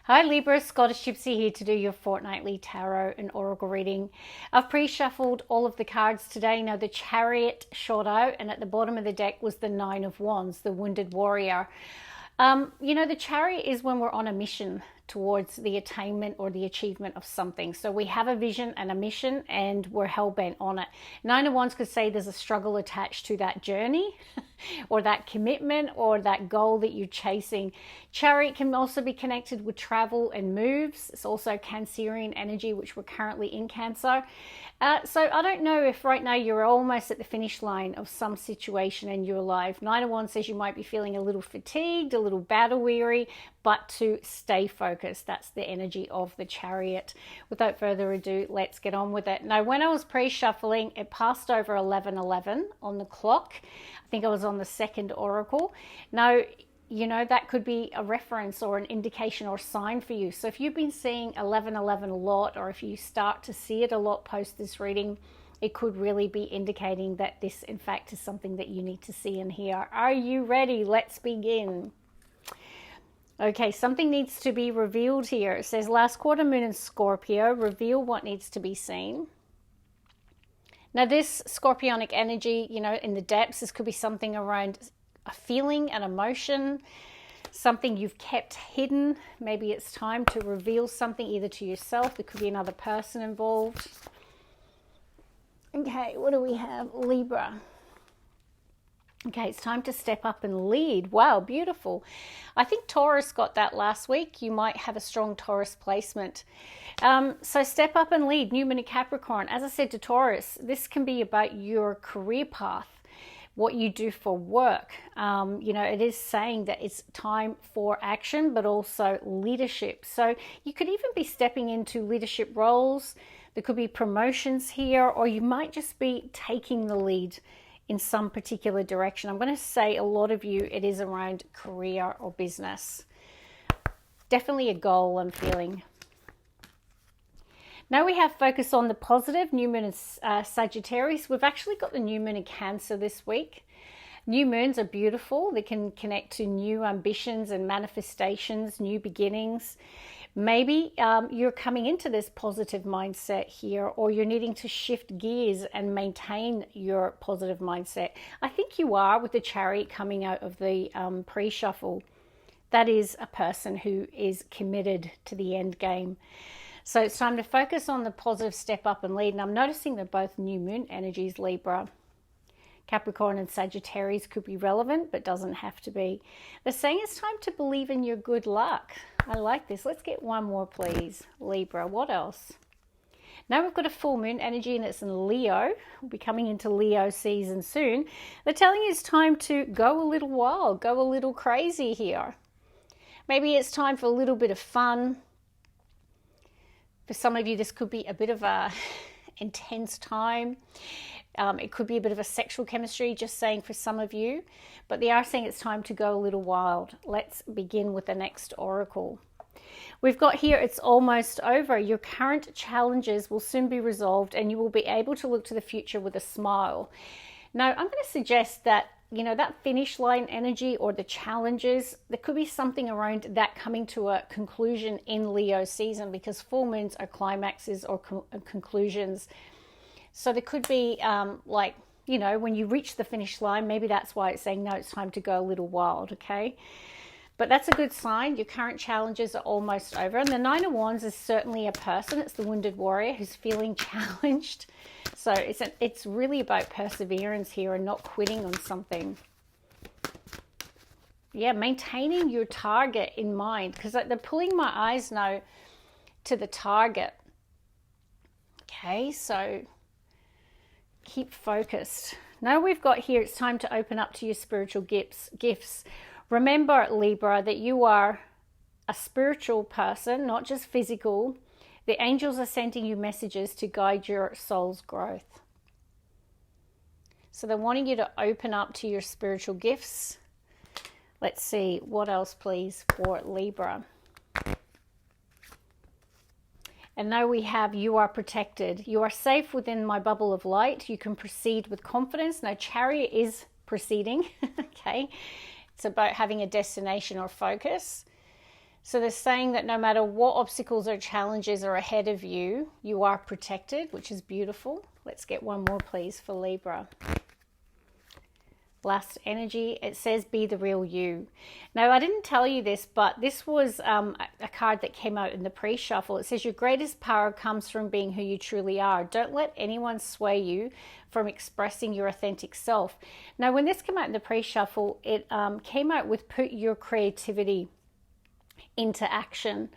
Hi Libra, Scottish Gypsy here to do your fortnightly tarot and oracle reading. I've pre-shuffled all of the cards today. Now the Chariot shot out, and at the bottom of the deck was the Nine of Wands, the Wounded Warrior. The Chariot is when we're on a mission towards the attainment or the achievement of something. So we have a vision and a mission and we're hell-bent on it. Nine of Wands could say there's a struggle attached to that journey or that commitment or that goal that you're chasing. Chariot can also be connected with travel and moves. It's also Cancerian energy, which we're currently in Cancer. So I don't know if right now you're almost at the finish line of some situation in your life. Nine of Wands says you might be feeling a little fatigued, a little battle weary, but to stay focused. That's the energy of the Chariot. Without further ado, let's get on with it. Now, when I was pre-shuffling, it passed over 11:11 on the clock. I think I was on the second oracle. Now, that could be a reference or an indication or sign for you. So if you've been seeing 11:11 a lot, or if you start to see it a lot post this reading, it could really be indicating that this, in fact, is something that you need to see and hear. Are you ready? Let's begin. Okay, something needs to be revealed here. It says last quarter moon in Scorpio, reveal what needs to be seen. Now this scorpionic energy, in the depths, this could be something around a feeling, an emotion, something you've kept hidden. Maybe it's time to reveal something either to yourself. There could be another person involved. Okay, what do we have? Libra. Okay, it's time to step up and lead. Wow, beautiful. I think Taurus got that last week. You might have a strong Taurus placement. So step up and lead, New Moon in Capricorn. As I said to Taurus, this can be about your career path, what you do for work. It is saying that it's time for action, but also leadership. So you could even be stepping into leadership roles. There could be promotions here, or you might just be taking the lead in some particular direction. I'm going to say a lot of you, it is around career or business. Definitely a goal I'm feeling. Now we have focus on the positive, New Moon in Sagittarius. We've actually got the New Moon in Cancer this week. New moons are beautiful. They can connect to new ambitions and manifestations, new beginnings. Maybe you're coming into this positive mindset here, or you're needing to shift gears and maintain your positive mindset. I think you are, with the Chariot coming out of the pre-shuffle. That is a person who is committed to the end game. So it's time to focus on the positive, step up and lead. And I'm noticing that both new moon energies, Libra, Capricorn and Sagittarius, could be relevant, but doesn't have to be. They're saying it's time to believe in your good luck. I like this. Let's get one more, please. Libra, what else? Now we've got a full moon energy and it's in Leo. We'll be coming into Leo season soon. They're telling you it's time to go a little wild, go a little crazy here. Maybe it's time for a little bit of fun. For some of you, this could be a bit of a intense time. It could be a bit of a sexual chemistry, just saying for some of you. But they are saying it's time to go a little wild. Let's begin with the next oracle. We've got here, it's almost over. Your current challenges will soon be resolved and you will be able to look to the future with a smile. Now, I'm going to suggest that, that finish line energy or the challenges, there could be something around that coming to a conclusion in Leo season, because full moons are climaxes or conclusions. So there could be when you reach the finish line, maybe that's why it's saying, no, it's time to go a little wild, okay? But that's a good sign. Your current challenges are almost over. And the Nine of Wands is certainly a person. It's the Wounded Warrior who's feeling challenged. So it's really about perseverance here and not quitting on something. Yeah, maintaining your target in mind, because they're pulling my eyes now to the target. Okay, so keep focused. Now we've got here, it's time to open up to your spiritual gifts. Remember, Libra, that you are a spiritual person, not just physical. The angels are sending you messages to guide your soul's growth. So they're wanting you to open up to your spiritual gifts. Let's see, what else, please, for Libra? And now we have, you are protected. You are safe within my bubble of light. You can proceed with confidence. Now, Chariot is proceeding, okay? It's about having a destination or focus. So they're saying that no matter what obstacles or challenges are ahead of you, you are protected, which is beautiful. Let's get one more, please, for Libra. Last energy, it says be the real you. Now, I didn't tell you this, but this was a card that came out in the pre-shuffle. It says your greatest power comes from being who you truly are. Don't let anyone sway you from expressing your authentic self. Now, when this came out in the pre-shuffle, it came out with put your creativity into action.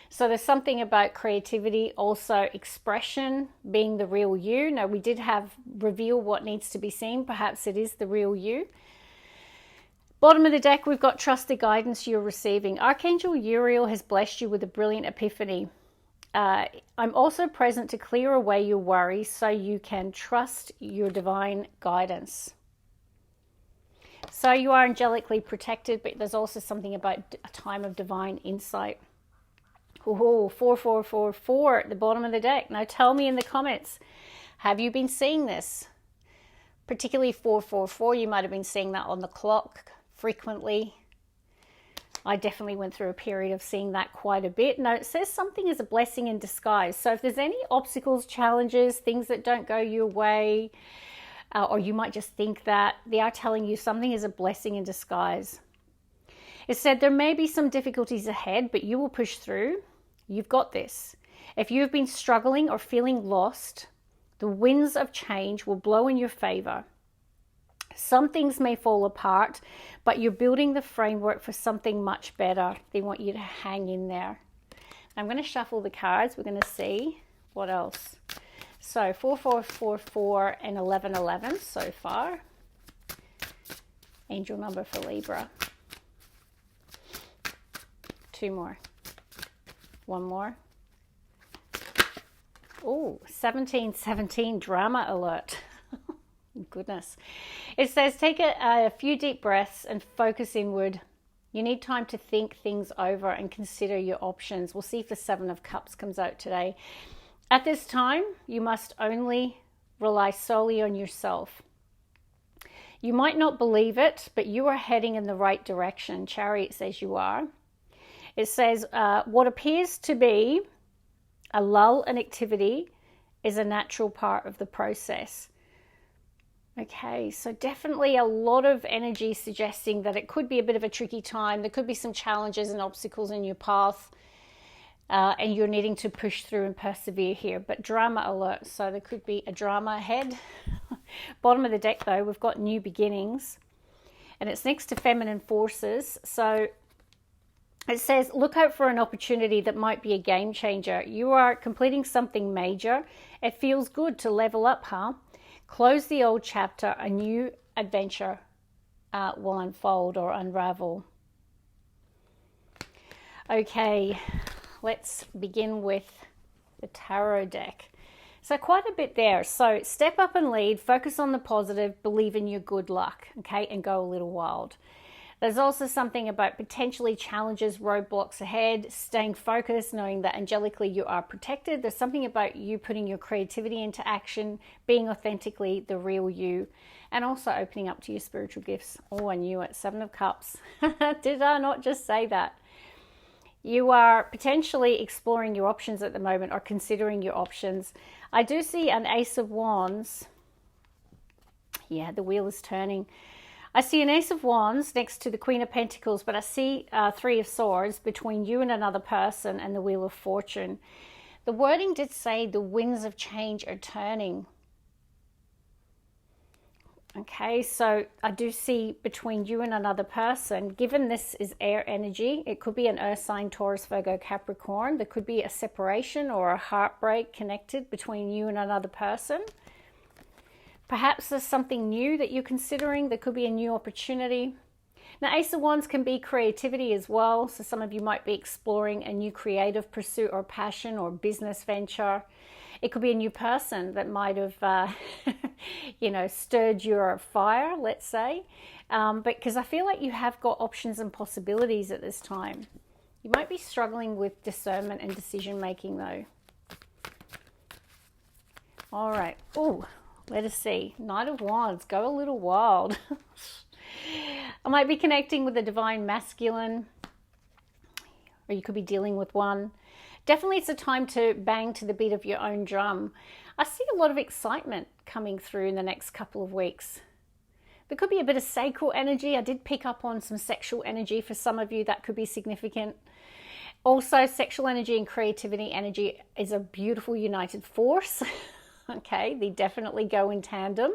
So there's something about creativity, also expression, being the real you. Now, we did have reveal what needs to be seen. Perhaps it is the real you. Bottom of the deck, we've got trust the guidance you're receiving. Archangel Uriel has blessed you with a brilliant epiphany. I'm also present to clear away your worries so you can trust your divine guidance. So you are angelically protected, but there's also something about a time of divine insight. Oh, 4444 at the bottom of the deck. Now tell me in the comments, have you been seeing this? Particularly 444, you might have been seeing that on the clock frequently. I definitely went through a period of seeing that quite a bit. Now it says something is a blessing in disguise. So if there's any obstacles, challenges, things that don't go your way, or you might just think that, they are telling you something is a blessing in disguise. It said there may be some difficulties ahead, but you will push through. You've got this. If you've been struggling or feeling lost, the winds of change will blow in your favor. Some things may fall apart, but you're building the framework for something much better. They want you to hang in there. I'm going to shuffle the cards. We're going to see what else. So 4444 and 1111 so far. Angel number for Libra. Two more. One more. Oh, 1717 drama alert. Goodness. It says take a few deep breaths and focus inward. You need time to think things over and consider your options. We'll see if the 7 of Cups comes out today. At this time, you must only rely solely on yourself. You might not believe it, but you are heading in the right direction. Chariot says you are. It says what appears to be a lull in activity is a natural part of the process. Okay, so definitely a lot of energy suggesting that it could be a bit of a tricky time. There could be some challenges and obstacles in your path, and you're needing to push through and persevere here. But drama alert, so there could be a drama ahead. Bottom of the deck, though, we've got new beginnings, and it's next to feminine forces. So it says, look out for an opportunity that might be a game changer. You are completing something major. It feels good to level up, huh? Close the old chapter. A new adventure will unfold or unravel. Okay, let's begin with the tarot deck. So quite a bit there. So step up and lead, focus on the positive, believe in your good luck, okay, and go a little wild. There's also something about potentially challenges, roadblocks ahead, staying focused, knowing that angelically you are protected. There's something about you putting your creativity into action, being authentically the real you, and also opening up to your spiritual gifts. Oh, I knew it. 7 of Cups. Did I not just say that? You are potentially exploring your options at the moment or considering your options. I do see an Ace of Wands. Yeah, the wheel is turning. I see an Ace of Wands next to the Queen of Pentacles, but I see 3 of Swords between you and another person and the Wheel of Fortune. The wording did say the winds of change are turning. Okay, so I do see between you and another person, given this is air energy, it could be an earth sign, Taurus, Virgo, Capricorn. There could be a separation or a heartbreak connected between you and another person. Perhaps there's something new that you're considering. There could be a new opportunity. Now, Ace of Wands can be creativity as well. So some of you might be exploring a new creative pursuit or passion or business venture. It could be a new person that might have, stirred your fire, let's say. But because I feel like you have got options and possibilities at this time. You might be struggling with discernment and decision making though. All right. Oh. Let us see. Knight of Wands, go a little wild. I might be connecting with the divine masculine. or you could be dealing with one. Definitely it's a time to bang to the beat of your own drum. I see a lot of excitement coming through in the next couple of weeks. There could be a bit of sacral energy. I did pick up on some sexual energy for some of you. That could be significant. Also, sexual energy and creativity energy is a beautiful united force. Okay, they definitely go in tandem.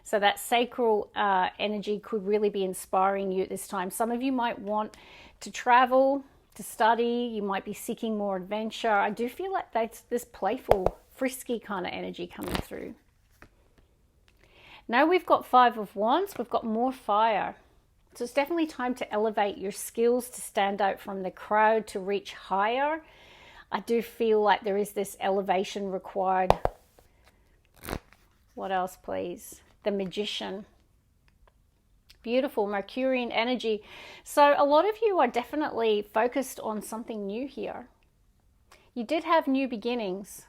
So that sacral energy could really be inspiring you at this time. Some of you might want to travel, to study. You might be seeking more adventure. I do feel like that's this playful, frisky kind of energy coming through. Now we've got 5 of Wands. We've got more fire. So it's definitely time to elevate your skills, to stand out from the crowd, to reach higher. I do feel like there is this elevation required. What else, please? The Magician. Beautiful Mercurian energy. So a lot of you are definitely focused on something new here. You did have new beginnings.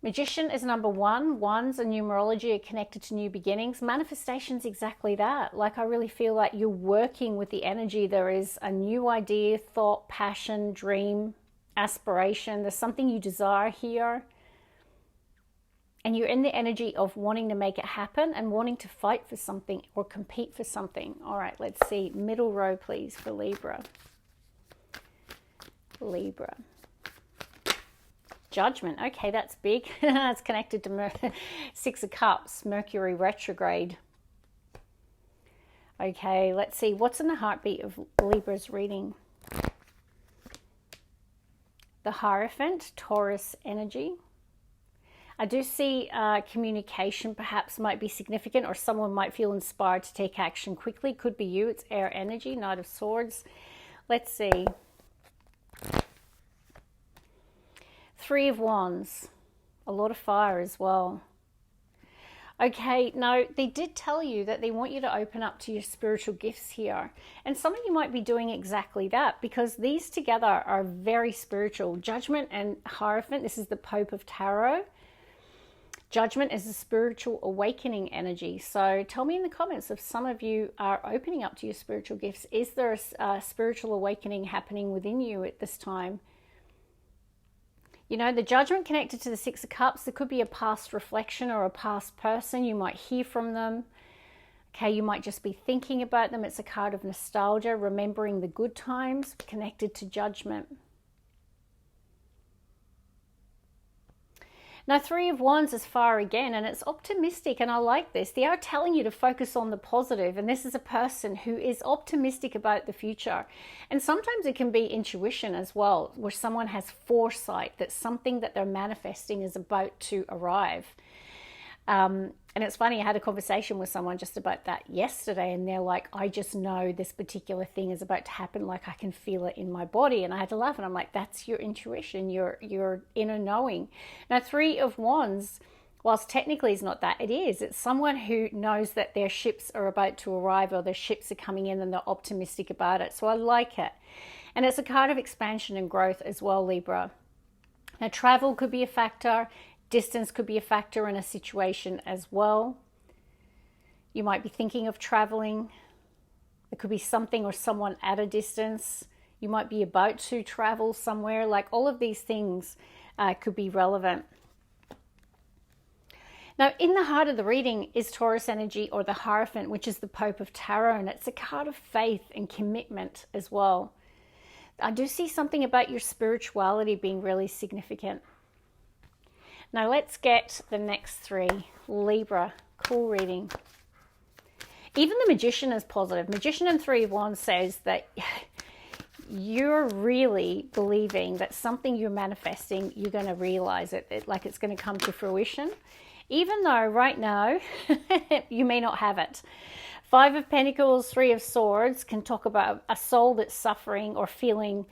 Magician is number 1. Wands and numerology are connected to new beginnings. Manifestation's exactly that. Like, I really feel like you're working with the energy. There is a new idea, thought, passion, dream, aspiration. There's something you desire here. And you're in the energy of wanting to make it happen and wanting to fight for something or compete for something. All right, let's see. Middle row, please, for Libra. Libra. Judgment. Okay, that's big. It's connected to 6 of Cups, Mercury retrograde. Okay, let's see. What's in the heartbeat of Libra's reading? The Hierophant, Taurus energy. I do see communication perhaps might be significant, or someone might feel inspired to take action quickly. Could be you. It's air energy, Knight of Swords. Let's see. 3 of Wands. A lot of fire as well. Okay, no, they did tell you that they want you to open up to your spiritual gifts here. And some of you might be doing exactly that, because these together are very spiritual. Judgment and Hierophant, this is the Pope of Tarot. Judgment is a spiritual awakening energy. So tell me in the comments if some of you are opening up to your spiritual gifts. Is there a spiritual awakening happening within you at this time? You know, the Judgment connected to the 6 of Cups. There could be a past reflection or a past person. You might hear from them. Okay, you might just be thinking about them. It's a card of nostalgia, remembering the good times, connected to Judgment. Now, 3 of Wands is fire again, and it's optimistic, and I like this. They are telling you to focus on the positive, and this is a person who is optimistic about the future. And sometimes it can be intuition as well, where someone has foresight that something that they're manifesting is about to arrive. And it's funny, I had a conversation with someone just about that yesterday, and they're like, I just know this particular thing is about to happen, like I can feel it in my body. And I had to laugh, and I'm like, that's your intuition, your inner knowing. Now, 3 of Wands, whilst technically it's not that, it is. It's someone who knows that their ships are about to arrive, or their ships are coming in, and they're optimistic about it. So I like it. And it's a card of expansion and growth as well, Libra. Now, travel could be a factor. Distance could be a factor in a situation as well. You might be thinking of traveling. It could be something or someone at a distance. You might be about to travel somewhere. Like, all of these things could be relevant. Now, in the heart of the reading is Taurus energy, or the Hierophant, which is the Pope of Tarot, and it's a card of faith and commitment as well. I do see something about your spirituality being really significant. Now let's get the next 3. Libra, cool reading. Even the Magician is positive. Magician and 3 of Wands says that you're really believing that something you're manifesting, you're going to realize it, like it's going to come to fruition. Even though right now you may not have it. 5 of Pentacles, 3 of Swords can talk about a soul that's suffering or feeling,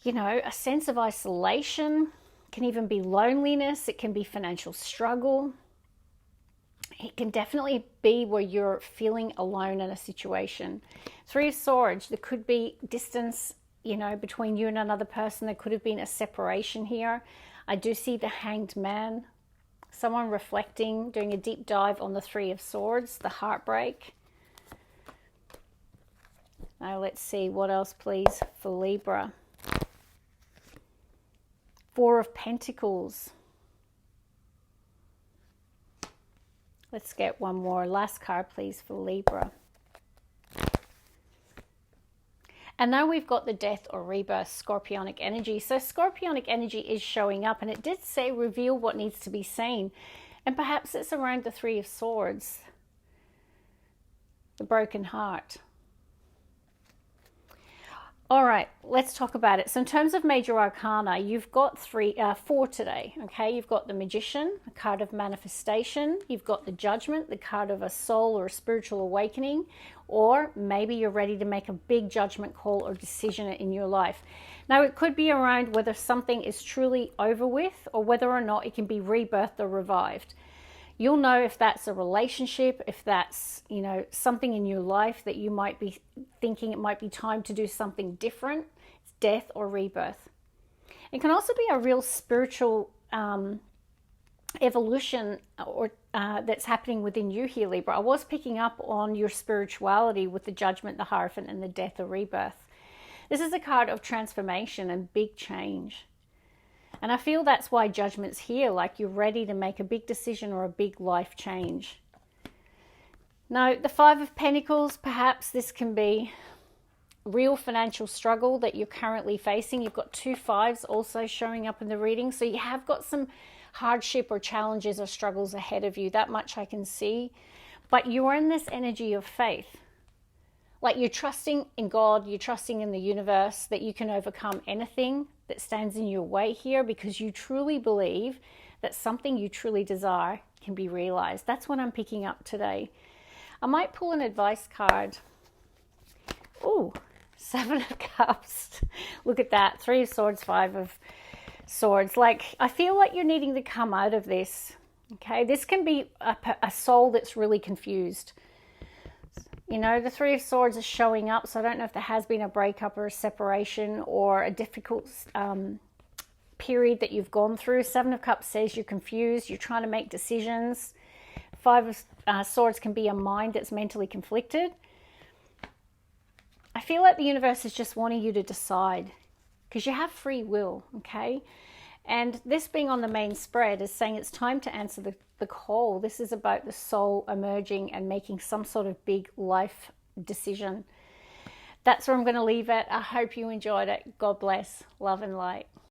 you know, a sense of isolation. It can even be loneliness. It can be financial struggle. It can definitely be where you're feeling alone in a situation. 3 of Swords, there could be distance, you know, between you and another person. There could have been a separation here. I do see the Hanged Man. Someone reflecting, doing a deep dive on the 3 of Swords, the heartbreak. Now let's see what else, please, for Libra. Four of Pentacles. Let's get one more. Last card, please, for Libra. And now we've got the Death or Rebirth, Scorpionic energy. So Scorpionic energy is showing up, and it did say reveal what needs to be seen. And perhaps it's around the Three of Swords, the broken heart. All right, let's talk about it. So in terms of major arcana, you've got four today, okay? You've got the Magician, a card of manifestation. You've got the Judgment, the card of a soul or a spiritual awakening, or maybe you're ready to make a big judgment call or decision in your life. Now, it could be around whether something is truly over with or whether or not it can be rebirthed or revived. You'll know if that's a relationship, if that's, you know, something in your life that you might be thinking it might be time to do something different. It's death or rebirth. It can also be a real spiritual evolution or that's happening within you here, Libra. I was picking up on your spirituality with the Judgment, the Hierophant, and the Death or Rebirth. This is a card of transformation and big change. And I feel that's why Judgment's here, like you're ready to make a big decision or a big life change. Now, the Five of Pentacles, perhaps this can be real financial struggle that you're currently facing. You've got two fives also showing up in the reading. So you have got some hardship or challenges or struggles ahead of you. That much I can see. But you're in this energy of faith. Like you're trusting in God, you're trusting in the universe that you can overcome anything that stands in your way here because you truly believe that something you truly desire can be realized. That's what I'm picking up today. I might pull an advice card. Ooh, Seven of Cups. Look at that. Three of Swords, Five of Swords. Like, I feel like you're needing to come out of this. Okay, this can be a soul that's really confused. You know, the Three of Swords is showing up, so I don't know if there has been a breakup or a separation or a difficult period that you've gone through. Seven of Cups says you're confused, you're trying to make decisions. Five of Swords can be a mind that's mentally conflicted. I feel like the universe is just wanting you to decide because you have free will, okay? And this being on the main spread is saying it's time to answer the call. This is about the soul emerging and making some sort of big life decision. That's where I'm going to leave it. I hope you enjoyed it. God bless. Love and light.